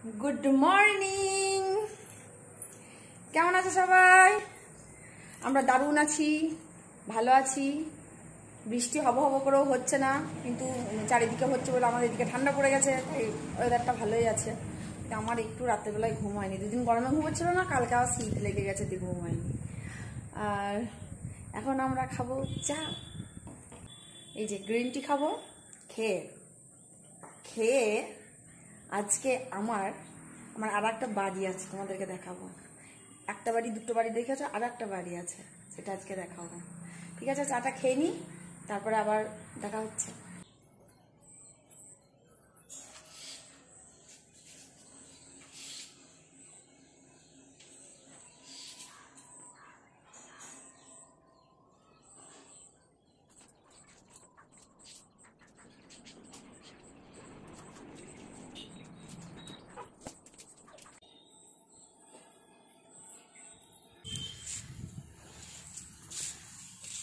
Good morning. কেমন আছো সবাই? আমরা দারুণ আছি, ভালো আছি। বৃষ্টি হব হব করেও হচ্ছে না, কিন্তু চারিদিকে হচ্ছে বলে আমাদের এদিকে ঠান্ডা পড়ে গেছে, তাই ওয়েদারটা ভালোই আছে। আমার একটু রাত্রেবেলায় ঘুম হয়নি, দুদিন গরমে ঘুম হচ্ছিল না, কালকে আবার শীত লেগে গেছে, দিয়ে ঘুম হয়নি। আর এখন আমরা খাবো চা, এই যে গ্রিন টি খাবো। খেয়ে আজকে আমার আর একটা বাড়ি আছে, তোমাদেরকে দেখাবো। একটা বাড়ি দুটো বাড়ি দেখেছো, আর একটা বাড়ি আছে, সেটা আজকে দেখাবো। ঠিক আছে, চাটা খেয়ে নিই, তারপরে আবার দেখা হচ্ছে।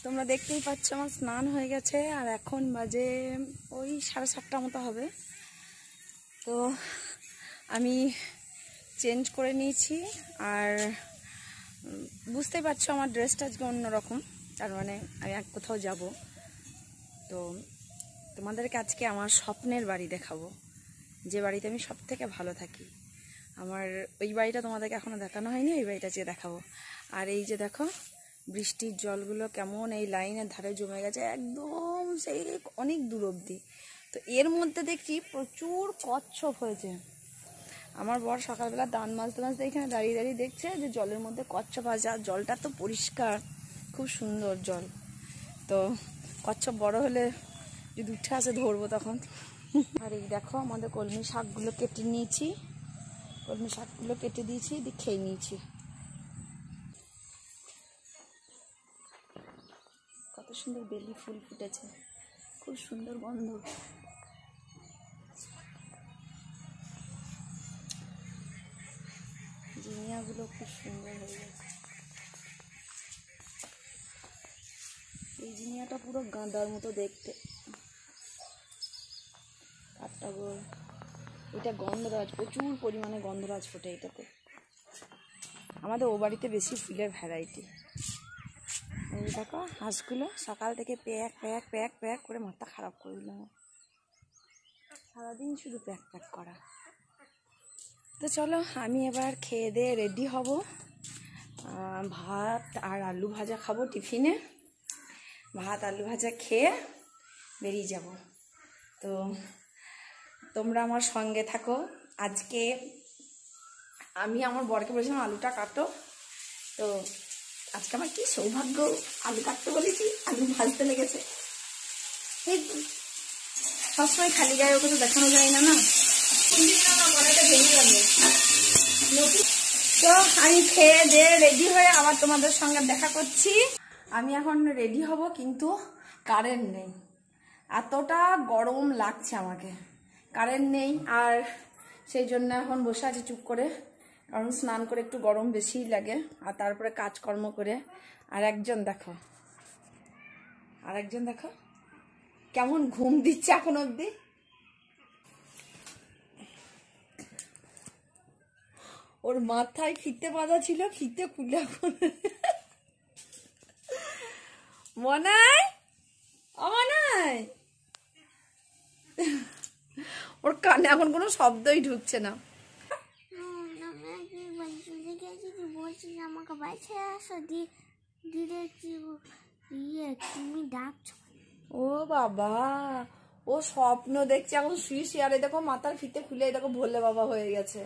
তোমরা দেখতেই পাচ্ছ আমার স্নান হয়ে গেছে, আর এখন বাজে ওই 7:30 মতো হবে। তো আমি চেঞ্জ করে নিয়েছি, আর বুঝতেই পারছো আমার ড্রেসটা আজকে অন্যরকম, তার মানে আমি এক কোথাও যাব। তো তোমাদেরকে আজকে আমার স্বপ্নের বাড়ি দেখাবো, যে বাড়িতে আমি সব থেকে ভালো থাকি। আমার ওই বাড়িটা তোমাদেরকে এখনো দেখানো হয়নি, ওই বাড়িটা আজকে দেখাবো। আর এই যে দেখো বৃষ্টির জলগুলো কেমন এই লাইনের ধারে জমে গেছে, একদম সেই অনেক দূর অবধি। তো এর মধ্যে দেখছি প্রচুর কচ্ছপ হয়েছে। আমার বর সকালবেলা দান মাজতে মাজতে এখানে দাঁড়িয়ে দাঁড়িয়ে দেখছে যে জলের মধ্যে কচ্ছপ আছে, আর জলটা তো পরিষ্কার, খুব সুন্দর জল। তো কচ্ছপ বড় হলে যদি উঠে আসে ধরবো তখন। আর এই দেখো আমাদের কলমি শাকগুলো কেটে নিয়েছি, কলমি শাকগুলো কেটে দিয়েছি, দিয়ে খেয়ে নিয়েছি। কত সুন্দর বেলি ফুল ফুটেছে, খুব সুন্দর গন্ধ। জিনিয়াগুলো খুব সুন্দর হয়ে গেছে। এই জিনিয়াটা পুরো গাঁদার মতো দেখতে। কাঠটা গোল, এটা গন্ধরাজ, প্রচুর পরিমাণে গন্ধরাজ ফোটে এটাতে। আমাদের ও বাড়িতে বেশি ফুলের ভ্যারাইটি। এই দেখো হাঁসগুলো সকাল থেকে প্যাক প্যাক প্যাক প্যাক করে মাথা খারাপ করে দিলাম, সারাদিন শুধু প্যাক প্যাক করা। তো চলো আমি এবার খেয়ে দিয়ে রেডি হব, ভাত আর আলু ভাজা খাবো টিফিনে। ভাত আলু ভাজা খেয়ে বেরিয়ে যাব। তো তোমরা আমার সঙ্গে থাকো। আজকে আমি আমার বরকে বলেছিলাম আলুটা কাটো, তো আজকে আমার কি সৌভাগ্য, আলু কাটতে বলেছি, আলু ভাজতে লেগেছে। সবসময় খালি গায়ে ওকে তো দেখানো যায় না, না ভেঙে যাবে। তো আমি খেয়ে দিয়ে রেডি হয়ে আবার তোমাদের সঙ্গে দেখা করছি। আমি এখন রেডি হব, কিন্তু কারেন্ট নেই, এতটা গরম লাগছে আমাকে, কারেন্ট নেই। আর সেই জন্য এখন বসে আছি চুপ করে, কারণ স্নান করে একটু গরম বেশিই লাগে, আর তারপরে কাজকর্ম করে। আর একজন দেখো কেমন ঘুম দিচ্ছে এখন অবধি। ওর মাথায় ফিতে বাঁধা ছিল, ফিতে খুলে মনাই অমনাই, ওর কানে এখন কোনো শব্দই ঢুকছে না। আমাকে বাইরে আসো, তুমি ডাকছো। ও বাবা, ও স্বপ্ন দেখছে এখন শুয়ে শুয়ে। দেখো মাথার ফিতে খুলে দেখো ভোলে বাবা হয়ে গেছে।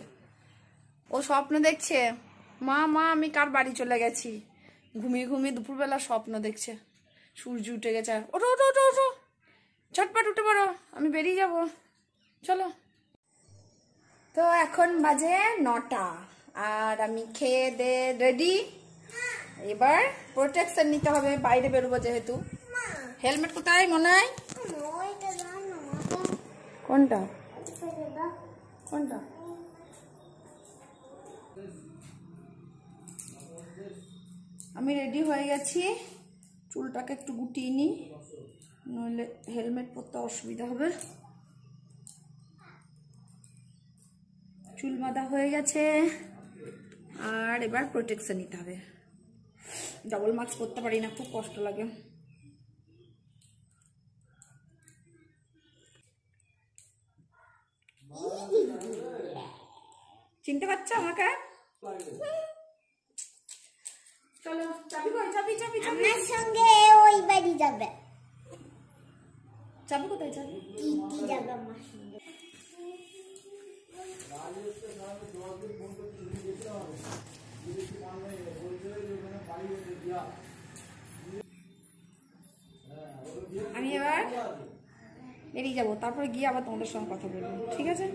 ও স্বপ্ন দেখছে, মা মা আমি কার বাড়ি চলে গেছি। ঘুমিয়ে ঘুমিয়ে দুপুরবেলা স্বপ্ন দেখছে, সূর্য উঠে গেছে। ওঠো ওঠো ওঠো ওঠো, ঝটপট উঠে পড়ো, আমি বেরিয়ে যাব, চলো। তো এখন বাজে 9টা, আর আমি খেয়ে দে রেডি। এবার প্রোটেকশন নিতে হবে, বাইরে বেরোবো যেহেতু। হেলমেট কোথায় মনে হয়? কোনটা কোনটা? আমি রেডি হয়ে গেছি, চুলটাকে একটু গুটিয়ে নিই, নইলে হেলমেট পরতে অসুবিধা হবে। চুল বাঁধা হয়ে গেছে, আর এবার প্রোটেকশন নিতে হবে। ডবল মাস্ক পরতে পারি না, খুব কষ্ট লাগে। চিনতে পারছো আমাকে? চলো, চাবি কই? চাবি চাবি চাবি। আমার সঙ্গে ওই বাড়ি যাবে। চাবি কোথায়? চাবি কি যাবে আমার সঙ্গে? আমি এবার বেরিয়ে যাবো, তারপরে গিয়ে আবার তোমাদের সঙ্গে কথা বলবো, ঠিক আছে?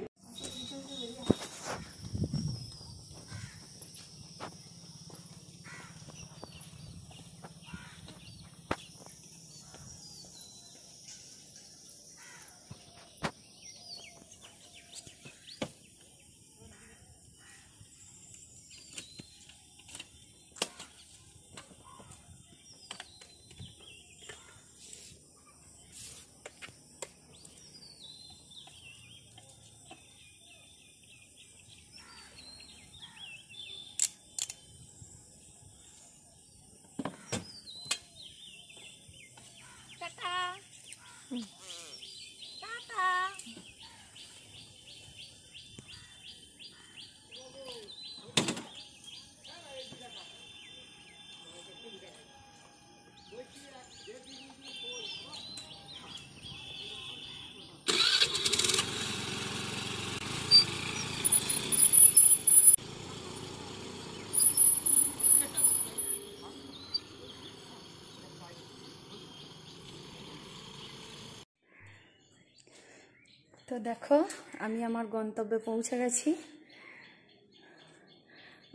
তো দেখো, আমি আমার গন্তব্যে পৌঁছে গেছি।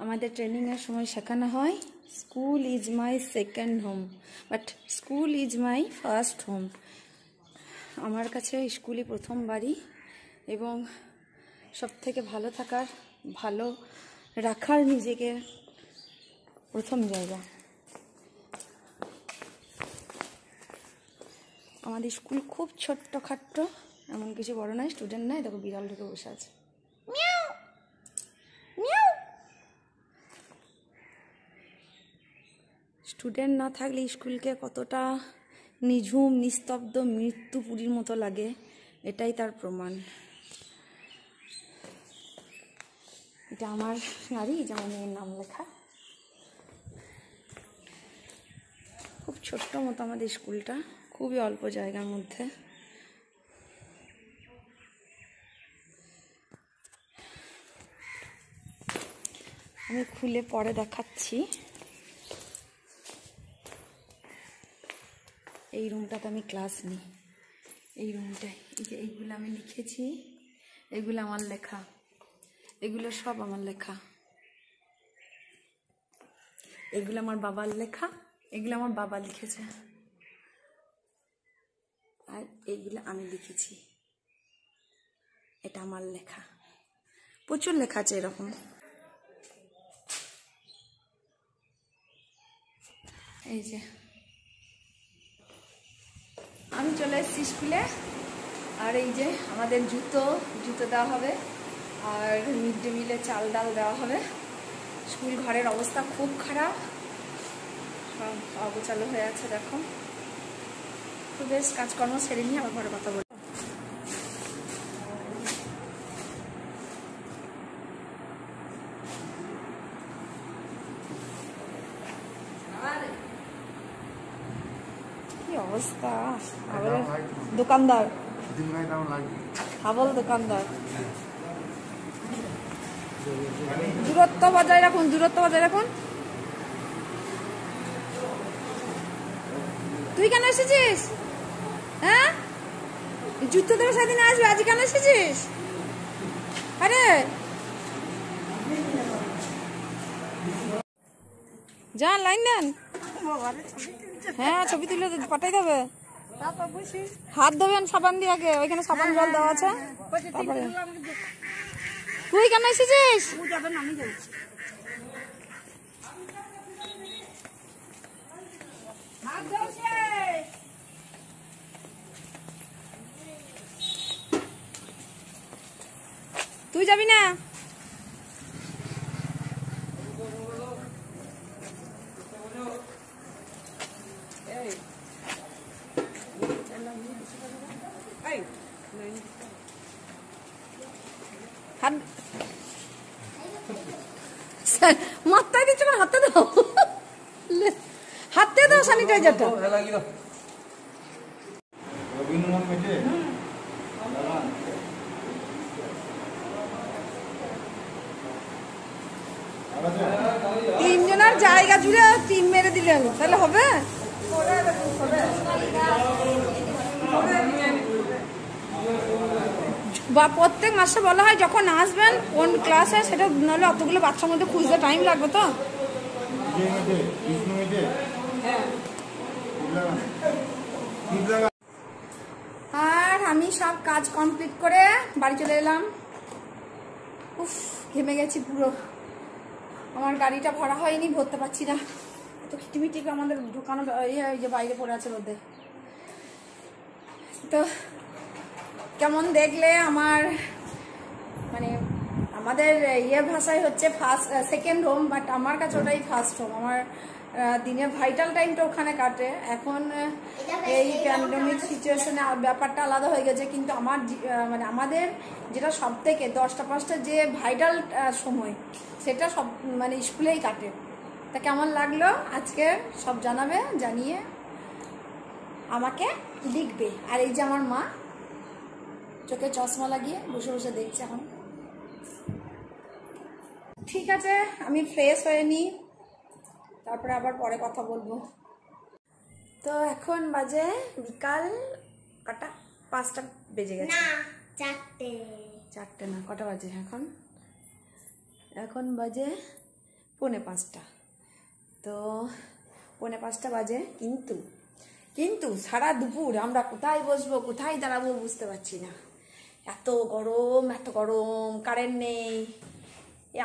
আমাদের ট্রেনিংয়ের সময় শেখানো হয় school is my second home, but school is my first home. আমার কাছে স্কুলই প্রথম বাড়ি এবং সব থেকে ভালো থাকার, ভালো রাখার নিজেকে প্রথম জায়গা। আমাদের স্কুল খুব ছোট্ট খাট্ট, এমন কিছু বড় নয়, স্টুডেন্ট নয়। দেখো বিড়াল ঢুকে বসে আছে। স্টুডেন্ট না থাকলে স্কুলকে কতটা নিঝুম, নিস্তব্ধ, মৃত্যুপুরীর মতো লাগে, এটাই তার প্রমাণ। এটা আমার গাড়ি, যে আমার মেয়ের নাম লেখা। খুব ছোট্ট মতো আমাদের স্কুলটা, খুবই অল্প জায়গার মধ্যে। আমি খুলে পরে দেখাচ্ছি। এই রুমটাতে আমি ক্লাস নিই, এই রুমটায়। এই যে এইগুলো আমি লিখেছি, এগুলো আমার লেখা, এগুলো সব আমার লেখা। এগুলো আমার বাবার লেখা, এগুলো আমার বাবা লিখেছে, আর এইগুলো আমি লিখেছি। এটা আমার লেখা, প্রচুর লেখা আছে এরকম। এই যে আমি চলে এসেছি স্কুলে, আর এই যে আমাদের জুতো দেওয়া হবে, আর মিড ডে মিলে চাল ডাল দেওয়া হবে। স্কুল ঘরের অবস্থা খুব খারাপ, সব অগোছালো হয়ে আছে। দেখো, তো বেশ কাজকর্ম সেরে নিয়ে আবার ঘরে কথা বলবো। কি অবস্থা, দোকানদার, হাবল দোকানদার। দূরত্ব বজায় রাখুন, দূরত্ব বজায় রাখুন। তুই কেন এসেছিস? হ্যাঁ, জুতো দেবে সেদিন আসবে, আজ কেন এসেছিস? আরে যান, লাইন দেন। হ্যাঁ, ছবি তুলে পাঠাই দেবে। হাত ধোবেন সাবান দিয়ে আগে, ওইখানে সাবান জল দেওয়া আছে। তুই কেন এসেছিস? তুই যাবি না? হাত মাথায় দিচ্ছ না, হাতে দাও, হাতে দাও স্যানিটাইজারটা। তিনজনের জায়গা জুড়ে টিম মেরে দিলেন, তাহলে হবে? বা প্রত্যেক মাসে বলা হয় যখন আসবেন কোন ক্লাসে, সেটা নাহলে অতগুলো বাচ্চার মধ্যে খুঁজতে টাইম লাগবে তো। আর আমি সব কাজ কমপ্লিট করে বাড়ি চলে এলাম। উফ, ঘেমে গেছি পুরো। আমার গাড়িটা ভরা হয়নি, ভরতে পারছি না, তো খিটিমিটি আমাদের ঢোকানো যে বাইরে পড়ে আছে রোদে। তো কেমন দেখলে আমার, মানে আমাদের ভাষায় হচ্ছে ফার্স্ট সেকেন্ড হোম, বাট আমার কাছে ওটাই ফার্স্ট হোম। আমার দিনের ভাইটাল টাইমটা ওখানে কাটে। এখন এই প্যান্ডেমিক সিচুয়েশনে ব্যাপারটা আলাদা হয়ে গেছে, কিন্তু আমার মানে আমাদের যেটা সব থেকে 10টা 5টা যে ভাইটাল সময়, সেটা সব মানে স্কুলেই কাটে। তা কেমন লাগলো আজকে সব জানাবে, জানিয়ে আমাকে লিখবে। আর এই যে আমার মা চোখে চশমা লাগিয়ে বসে বসে দেখছে এখন। ঠিক আছে, আমি ফ্রেশ হয়ে নিই, তারপরে আবার পরে কথা বলবো। তো এখন বাজে বিকাল কটা, 5টা বেজে গেছে। না, 4টে। 4টে না, কটা বাজে এখন? এখন বাজে 4:45। তো 4:45 বাজে, কিন্তু সারা দুপুর আমরা কোথায় বসবো, কোথায় দাঁড়াবো বুঝতে পারছি না। এত গরম, কারেন্ট নেই।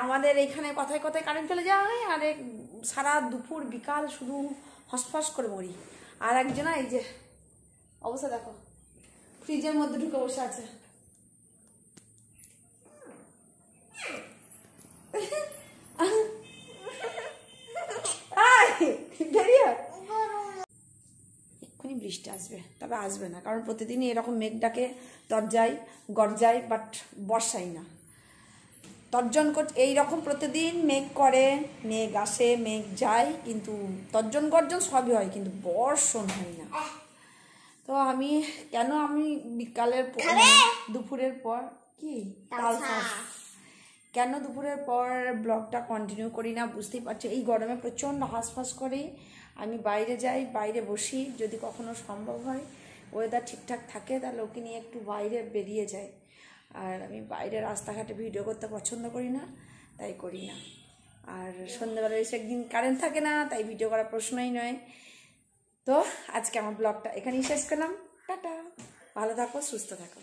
আমাদের এখানে কথায় কথায় কারেন্ট চলে যায়, আর সারা দুপুর বিকাল শুধু হসফস করে মরি। আর একজনা এই যে অবস্থা দেখো, ফ্রিজের মধ্যে ঢুকে বসে আছে। এক্ষুনি বৃষ্টি আসবে, তবে আসবে না, কারণ প্রতিদিনই এরকম মেঘ ডাকে, দরজায় গরজায়, বাট বর্ষাই না। তর্জন করছে এইরকম, প্রতিদিন মেঘ করে, মেঘ আসে মেঘ যায়, কিন্তু তর্জন গর্জন সবই হয়, কিন্তু বর্ষণ হয় না। তো আমি বিকালের দুপুরের পর কি কেন দুপুরের পর ব্লগটা কন্টিনিউ করি না বুঝতেই পারছি। এই গরমে প্রচণ্ড হাঁসফাঁস করে আমি বাইরে যাই, বাইরে বসি, যদি কখনো সম্ভব হয় ওয়েদার ঠিকঠাক থাকে তাহলে ওকে নিয়ে একটু বাইরে বেরিয়ে যাই। আর আমি বাইরে রাস্তাঘাটে ভিডিও করতে পছন্দ করি না, তাই করি না। আর সন্ধ্যাবেলা এসে একদিন কারেন্ট থাকে না, তাই ভিডিও করার প্রশ্নই নয়। তো আজকে আমার ব্লগটা এখানেই শেষ করলাম। টাটা, ভালো থাকো, সুস্থ থাকো।